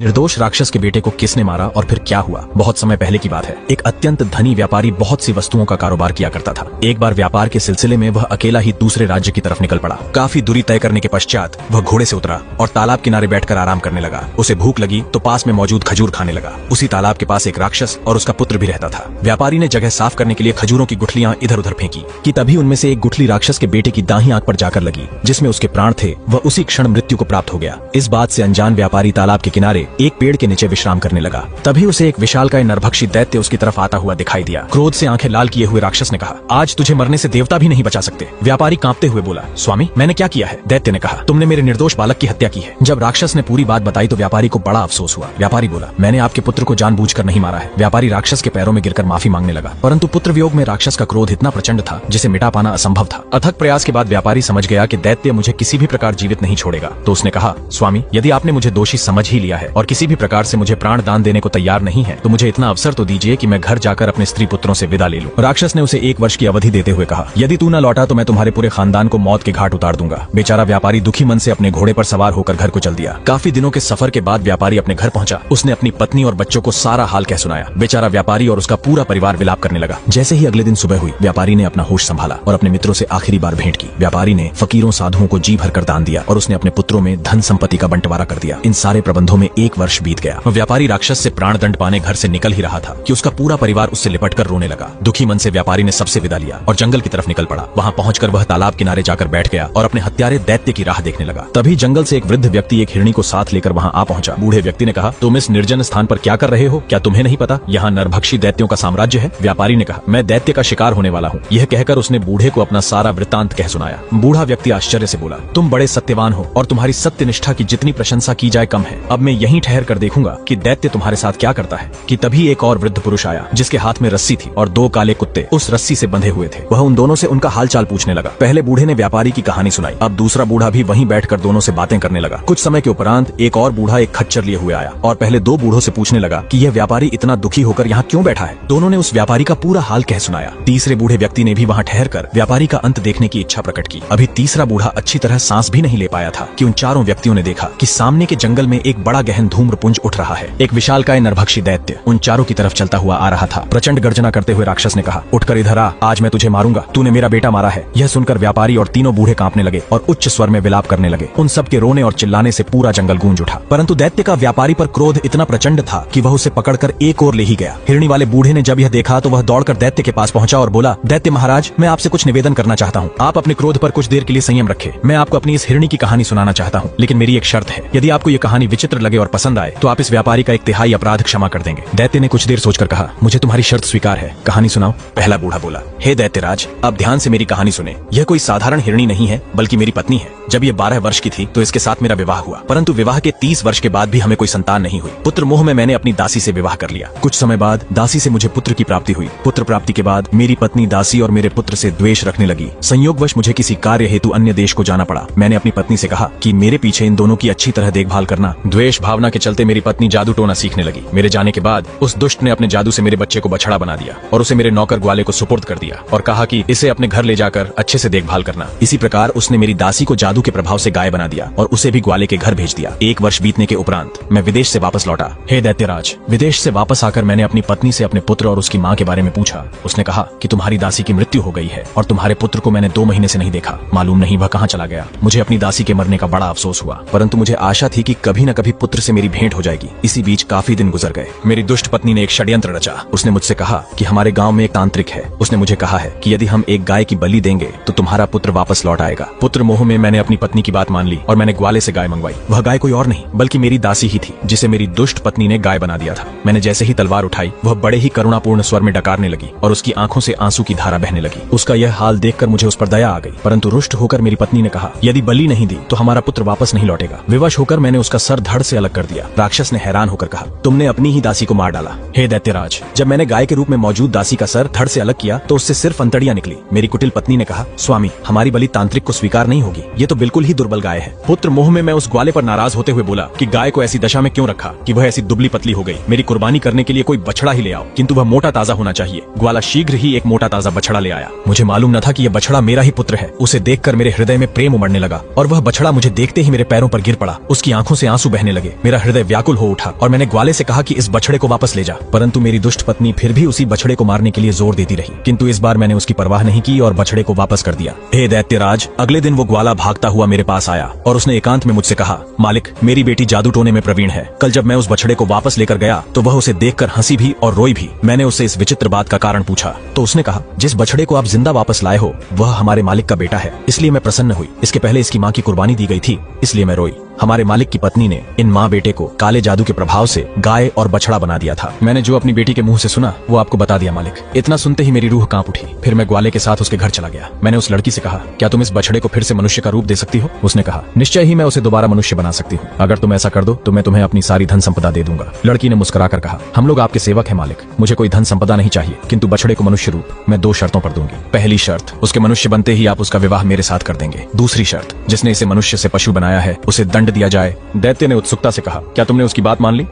निर्दोष राक्षस के बेटे को किसने मारा और फिर क्या हुआ? बहुत समय पहले की बात है। एक अत्यंत धनी व्यापारी बहुत सी वस्तुओं का कारोबार किया करता था। एक बार व्यापार के सिलसिले में वह अकेला ही दूसरे राज्य की तरफ निकल पड़ा। काफी दूरी तय करने के पश्चात वह घोड़े से उतरा और तालाब किनारे बैठकर आराम करने लगा। उसे भूख लगी तो पास में मौजूद खजूर खाने लगा। उसी तालाब के पास एक राक्षस और उसका पुत्र भी रहता था। व्यापारी ने जगह साफ करने के लिए खजूरों की गुठलियां इधर उधर फेंकी कि तभी उनमें से एक गुठली राक्षस के बेटे की दाहिनी आंख पर जाकर लगी, जिसमें उसके प्राण थे। वह उसी क्षण मृत्यु को प्राप्त हो गया। इस बात से अनजान व्यापारी तालाब के किनारे एक पेड़ के नीचे विश्राम करने लगा। तभी उसे एक विशालकाय नरभक्षी दैत्य उसकी तरफ आता हुआ दिखाई दिया। क्रोध से आंखें लाल किए हुए राक्षस ने कहा, आज तुझे मरने से देवता भी नहीं बचा सकते। व्यापारी कांपते हुए बोला, स्वामी मैंने क्या किया है? दैत्य ने कहा, तुमने मेरे निर्दोष बालक की हत्या की है। जब राक्षस ने पूरी बात बताई तो व्यापारी को बड़ा अफसोस हुआ। व्यापारी बोला, मैंने आपके पुत्र को जानबूझकर नहीं मारा है। व्यापारी राक्षस के पैरों में गिरकर माफी मांगने लगा, परंतु पुत्र वियोग में राक्षस का क्रोध इतना प्रचंड था जिसे मिटा पाना असंभव था। अथक प्रयास के बाद व्यापारी समझ गया कि दैत्य मुझे किसी भी प्रकार जीवित नहीं छोड़ेगा। तो उसने कहा, स्वामी यदि आपने मुझे दोषी समझ ही लिया है और किसी भी प्रकार से मुझे प्राण दान देने को तैयार नहीं है, तो मुझे इतना अवसर तो दीजिए कि मैं घर जाकर अपने स्त्री पुत्रों से विदा ले लूं। राक्षस ने उसे 1 वर्ष की अवधि देते हुए कहा, यदि तू न लौटा तो मैं तुम्हारे पूरे खानदान को मौत के घाट उतार दूंगा। बेचारा व्यापारी दुखी मन से अपने घोड़े पर सवार होकर घर को चल दिया। काफी दिनों के सफर के बाद व्यापारी अपने घर पहुंचा। उसने अपनी पत्नी और बच्चों को सारा हाल कह सुनाया। बेचारा व्यापारी और उसका पूरा परिवार विलाप करने लगा। जैसे ही अगले दिन सुबह हुई, व्यापारी ने अपना होश संभाला और अपने मित्रों से आखिरी बार भेंट की। व्यापारी ने फकीरों साधुओं को जी भरकर दान दिया और उसने अपने पुत्रों में धन संपत्ति का बंटवारा कर दिया। इन सारे प्रबंधों में 1 वर्ष बीत गया। व्यापारी राक्षस से प्राण दंड पाने घर से निकल ही रहा था कि उसका पूरा परिवार उससे लिपटकर रोने लगा। दुखी मन से व्यापारी ने सबसे विदा लिया और जंगल की तरफ निकल पड़ा। वहां पहुंचकर वह तालाब किनारे जाकर बैठ गया और अपने हत्यारे दैत्य की राह देखने लगा। तभी जंगल से एक वृद्ध व्यक्ति एक हिरणी को साथ लेकर वहां आ पहुंचा। बूढ़े व्यक्ति ने कहा, तुम इस निर्जन स्थान पर क्या कर रहे हो? क्या तुम्हें नहीं पता यहाँ नरभक्षी दैत्यों का साम्राज्य है? व्यापारी ने कहा, मैं दैत्य का शिकार होने वाला हूँ। यह कहकर उसने बूढ़े को अपना सारा वृत्तांत कह सुनाया। बूढ़ा व्यक्ति आश्चर्य से बोला, तुम बड़े सत्यवान हो और तुम्हारी सत्यनिष्ठा की जितनी प्रशंसा की जाए कम है। अब मैं यहीं ठहर कर देखूंगा कि दैत्य तुम्हारे साथ क्या करता है। कि तभी एक और वृद्ध पुरुष आया जिसके हाथ में रस्सी थी और 2 काले कुत्ते उस रस्सी से बंधे हुए थे। वह उन दोनों से उनका हालचाल पूछने लगा। पहले बूढ़े ने व्यापारी की कहानी सुनाई। अब दूसरा बूढ़ा भी वहीं बैठकर दोनों से बातें करने लगा। कुछ समय के उपरांत एक और बूढ़ा एक खच्चर लिए हुए आया और पहले 2 बूढ़ों से पूछने लगा कि यह व्यापारी इतना दुखी होकर यहाँ क्यों बैठा है। दोनों ने उस व्यापारी का पूरा हाल कह सुनाया। तीसरे बूढ़े व्यक्ति ने भी वहाँ ठहरकर व्यापारी का अंत देखने की इच्छा प्रकट की। अभी तीसरा बूढ़ा अच्छी तरह सांस भी नहीं ले पाया था कि उन चारों व्यक्तियों ने देखा कि सामने के जंगल में एक बड़ा गहन धूम्रपुंज उठ रहा है। एक विशालकाय नरभक्षी दैत्य उन चारों की तरफ चलता हुआ आ रहा था। प्रचंड गर्जना करते हुए राक्षस ने कहा, उठकर इधर आ, आज मैं तुझे मारूंगा। तूने मेरा बेटा मारा है। यह सुनकर व्यापारी और तीनों बूढ़े कांपने लगे और उच्च स्वर में विलाप करने लगे। उन सब के रोने और चिल्लाने से पूरा जंगल गूंज उठा। परंतु दैत्य का व्यापारी पर क्रोध इतना प्रचंड था कि वह उसे पकड़कर एक ओर ले ही गया। हिरणी वाले बूढ़े ने जब यह देखा तो वह दौड़कर दैत्य के पास पहुंचा और बोला, दैत्य महाराज मैं आपसे कुछ निवेदन करना चाहता हूँ। आप अपने क्रोध पर कुछ देर के लिए संयम रखें। मैं आपको अपनी इस हिरणी की कहानी सुनाना चाहता हूँ, लेकिन मेरी एक शर्त है। यदि आपको ये कहानी विचित्र लगे और पसंद आए तो आप इस व्यापारी का 1/3 अपराध क्षमा कर देंगे। दैत्य ने कुछ देर सोचकर कहा, मुझे तुम्हारी शर्त स्वीकार है, कहानी सुनाओ। पहला बूढ़ा बोला, हे दैत्यराज आप ध्यान से मेरी कहानी सुने। यह कोई साधारण हिरणी नहीं है बल्कि मेरी पत्नी है। जब ये 12 वर्ष की थी तो इसके साथ मेरा विवाह हुआ, परंतु विवाह के 30 वर्ष के बाद भी हमें कोई संतान नहीं हुई। पुत्र मोह में मैंने अपनी दासी से विवाह कर लिया। कुछ समय बाद दासी से मुझे पुत्र की प्राप्ति हुई। पुत्र प्राप्ति के बाद मेरी पत्नी दासी और मेरे पुत्र से द्वेष रखने लगी। संयोगवश मुझे किसी कार्य हेतु अन्य देश को जाना पड़ा। मैंने अपनी पत्नी से कहा कि मेरे पीछे इन दोनों की अच्छी तरह देखभाल करना। द्वेष भावना के चलते मेरी पत्नी जादू टोना सीखने लगी। मेरे जाने के बाद उस दुष्ट ने अपने जादू से मेरे बच्चे को बछड़ा बना दिया और उसे मेरे नौकर ग्वाले को सुपुर्द कर दिया और कहा कि इसे अपने घर ले जाकर अच्छे से देखभाल करना। इसी प्रकार उसने मेरी दासी को जादू के प्रभाव से गाय बना दिया और उसे भी ग्वाले के घर भेज दिया। 1 वर्ष बीतने के उपरांत मैं विदेश से वापस लौटा। हे दैत्यराज, विदेश से वापस आकर मैंने अपनी पत्नी से अपने पुत्र और उसकी माँ के बारे में पूछा। उसने कहा कि तुम्हारी दासी की मृत्यु हो गई है और तुम्हारे पुत्र को मैंने 2 महीने से नहीं देखा। मालूम नहीं वह कहाँ चला गया। मुझे अपनी दासी के मरने का बड़ा अफसोस हुआ, परंतु मुझे आशा थी कि कभी न कभी पुत्र से मेरी भेंट हो जाएगी। इसी बीच काफी दिन गुजर गए। मेरी दुष्ट पत्नी ने एक षड्यंत्र रचा। उसने मुझसे कहा कि हमारे गाँव में एक तांत्रिक है। उसने मुझे कहा है कि यदि हम एक गाय की बलि देंगे तो तुम्हारा पुत्र वापस लौट आएगा। पुत्र मोह में मैंने अपनी पत्नी की बात मान ली और मैंने ग्वाले से गाय मंगवाई। वह गाय कोई और नहीं बल्कि मेरी दासी ही थी, जिसे मेरी दुष्ट पत्नी ने गाय बना दिया था। मैंने जैसे ही तलवार उठाई वह बड़े ही करुणापूर्ण स्वर में डकारने लगी और उसकी आंखों से आंसू की धारा बहने लगी। उसका यह हाल देखकर मुझे उस पर दया आ गई, परंतु रुष्ट होकर मेरी पत्नी ने कहा, यदि बलि नहीं दी तो हमारा पुत्र वापस नहीं लौटेगा। विवश होकर मैंने उसका सर धड़ से अलग कर दिया। राक्षस ने हैरान होकर कहा, तुमने अपनी ही दासी को मार डाला। हे दैत्यराज, जब मैंने गाय के रूप में मौजूद दासी का सर धड़ से अलग किया तो उससे सिर्फ अंतड़ियां निकली। मेरी कुटिल पत्नी ने कहा, स्वामी हमारी बलि तांत्रिक को स्वीकार नहीं होगी। ये तो बिल्कुल ही दुर्बल गाय है। पुत्र मोह में मैं उस ग्वाले पर नाराज होते हुए बोला कि गाय को ऐसी दशा में क्यों रखा कि वह ऐसी दुबली पतली हो गई। मेरी कुर्बानी करने के लिए कोई बछड़ा ही ले आओ, किंतु वह मोटा ताजा होना चाहिए। ग्वाला शीघ्र ही एक मोटा ताजा बछड़ा ले आया। मुझे मालूम न था कि यह बछड़ा मेरा ही पुत्र है। उसे देखकर मेरे हृदय में प्रेम उमड़ने लगा और वह बछड़ा मुझे देखते ही मेरे पैरों पर गिर पड़ा। उसकी आंखों से आंसू बहने लगे। मेरा हृदय व्याकुल हो उठा और मैंने ग्वाले से कहा कि इस बछड़े को वापस ले जा, परंतु मेरी दुष्ट पत्नी फिर भी उसी बछड़े को मारने के लिए जोर देती रही। किंतु इस बार मैंने उसकी परवाह नहीं की और बछड़े को वापस कर दिया। हे दैत्यराज, अगले दिन वो ग्वाला भागता हुआ मेरे पास आया और उसने एकांत में मुझसे कहा, मालिक, मेरी बेटी जादू टोने में प्रवीण है। कल जब मैं उस बछड़े को वापस लेकर गया तो वह उसे देखकर हंसी भी और रोई भी। मैंने उससे इस विचित्र बात का कारण पूछा तो उसने कहा, जिस बछड़े को आप जिंदा वापस लाए हो वह हमारे मालिक का बेटा है, इसलिए मैं प्रसन्न हुई। इसके पहले इसकी माँ की कुर्बानी दी गई थी, इसलिए मैं रोई। हमारे मालिक की पत्नी ने इन माँ बेटे को काले जादू के प्रभाव से गाय और बछड़ा बना दिया था। मैंने जो अपनी बेटी के मुंह से सुना वो आपको बता दिया मालिक। इतना सुनते ही मेरी रूह कांप उठी। फिर मैं ग्वाले के साथ उसके घर चला गया। मैंने उस लड़की से कहा, क्या तुम इस बछड़े को फिर से मनुष्य का रूप दे सकती हो? उसने कहा, निश्चय ही मैं उसे दोबारा मनुष्य बना सकती हूँ। अगर तुम ऐसा कर दो तो मैं तुम्हें अपनी सारी धन संपदा दे दूंगा। लड़की ने मुस्कुराकर कहा, हम लोग आपके सेवक हैं मालिक, मुझे कोई धन संपदा नहीं चाहिए, किंतु बछड़े को मनुष्य रूप मैं 2 शर्तों पर दूंगी। पहली शर्त, उसके मनुष्य बनते ही आप उसका विवाह मेरे साथ कर देंगे। दूसरी शर्त, जिसने इसे मनुष्य से पशु बनाया है उसे दंड दिया जाए। दैत्य ने उत्सुकता से कहा, क्या तुमने उसकी बात मान ली?